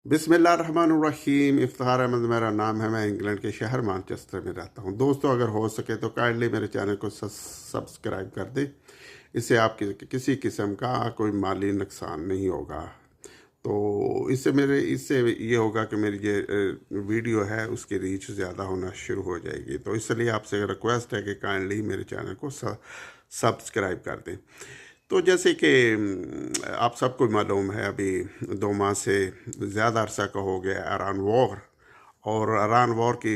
बिस्मिल्लाहिर्रहमानिर्रहीम। इफ्तिखार अहमद मेरा नाम है। मैं इंग्लैंड के शहर मैनचेस्टर में रहता हूँ। दोस्तों, अगर हो सके तो काइंडली मेरे चैनल को सब्सक्राइब कर दें। इससे आपकी किसी किस्म का कोई माली नुकसान नहीं होगा। तो इससे ये होगा कि मेरी ये वीडियो है उसकी रीच ज़्यादा होना शुरू हो जाएगी। तो इसलिए आपसे रिक्वेस्ट है कि काइंडली मेरे चैनल को सब्सक्राइब कर दें। तो जैसे कि आप सबको मालूम है, अभी 2 माह से ज़्यादा अरसा का हो गया ईरान वॉर। और ईरान वॉर के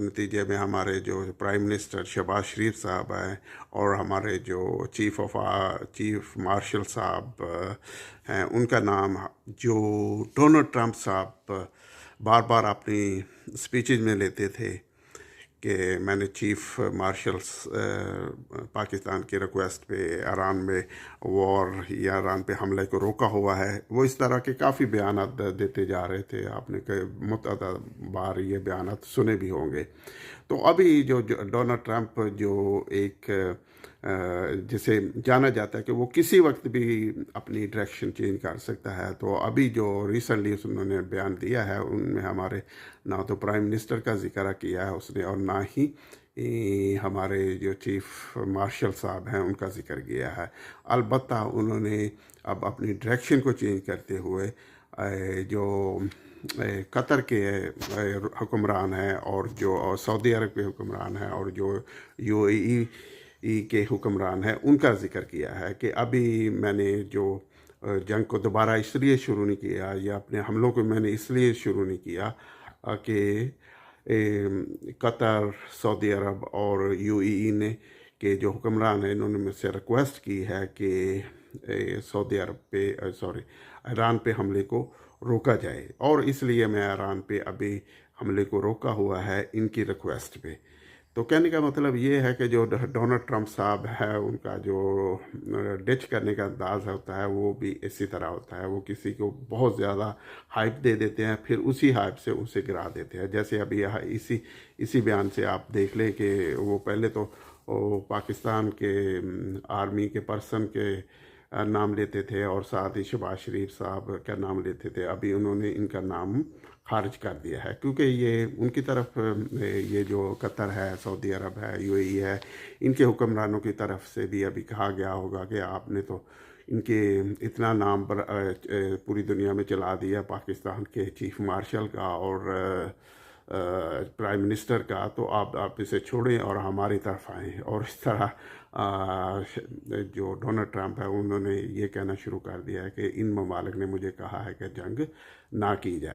नतीजे में हमारे जो प्राइम मिनिस्टर शहबाज शरीफ साहब हैं और हमारे जो चीफ मार्शल साहब हैं, उनका नाम जो डोनाल्ड ट्रंप साहब बार बार अपनी स्पीचेज में लेते थे कि मैंने चीफ मार्शल्स पाकिस्तान की रिक्वेस्ट पे ईरान में वॉर या ईरान पे हमले को रोका हुआ है, वो इस तरह के काफ़ी बयान देते जा रहे थे। आपने मुतअद्दिद बार ये बयान सुने भी होंगे। तो अभी जो डोनाल्ड ट्रंप जो एक जिसे जाना जाता है कि वो किसी वक्त भी अपनी डायरेक्शन चेंज कर सकता है, तो अभी जो रिसेंटली उन्होंने बयान दिया है उनमें हमारे ना तो प्राइम मिनिस्टर का जिक्र किया है उसने और ना ही हमारे जो चीफ मार्शल साहब हैं उनका जिक्र किया है। अलबत्ता उन्होंने अब अपनी डायरेक्शन को चेंज करते हुए जो कतर के हुक्मरान हैं और जो सऊदी अरब के हुक्मरान हैं और जो यूएई के हुक्मरान हैं उनका जिक्र किया है कि अभी मैंने जो जंग को दोबारा इसलिए शुरू नहीं किया या अपने हमलों को मैंने इसलिए शुरू नहीं किया कि कतर, सऊदी अरब और यूएई ने के जो हुक्मरान हैं इन्होंने मुझसे रिक्वेस्ट की है कि सऊदी अरब पे ईरान पे हमले को रोका जाए, और इसलिए मैं ईरान पे अभी हमले को रोका हुआ है इनकी रिक्वेस्ट पे। तो कहने का मतलब ये है कि जो डोनाल्ड ट्रंप साहब है उनका जो डिच करने का अंदाज़ होता है वो भी इसी तरह होता है। वो किसी को बहुत ज़्यादा हाइप दे देते हैं, फिर उसी हाइप से उसे गिरा देते हैं। जैसे अभी यहाँ इसी बयान से आप देख लें कि वो पहले तो पाकिस्तान के आर्मी के पर्सन के नाम लेते थे और साथ ही शहबाज शरीफ साहब का नाम लेते थे। अभी उन्होंने इनका नाम खारिज कर दिया है क्योंकि ये उनकी तरफ ये जो कतर है, सऊदी अरब है, यूएई है, इनके हुक्मरानों की तरफ से भी अभी कहा गया होगा कि आपने तो इनके इतना नाम पर पूरी दुनिया में चला दिया पाकिस्तान के चीफ मार्शल का और प्राइम मिनिस्टर का, तो आप इसे छोड़ें और हमारी तरफ आएँ। और इस तरह जो डोनाल्ड ट्रंप है उन्होंने ये कहना शुरू कर दिया है कि इन ममालिक ने मुझे कहा है कि जंग ना की जाए।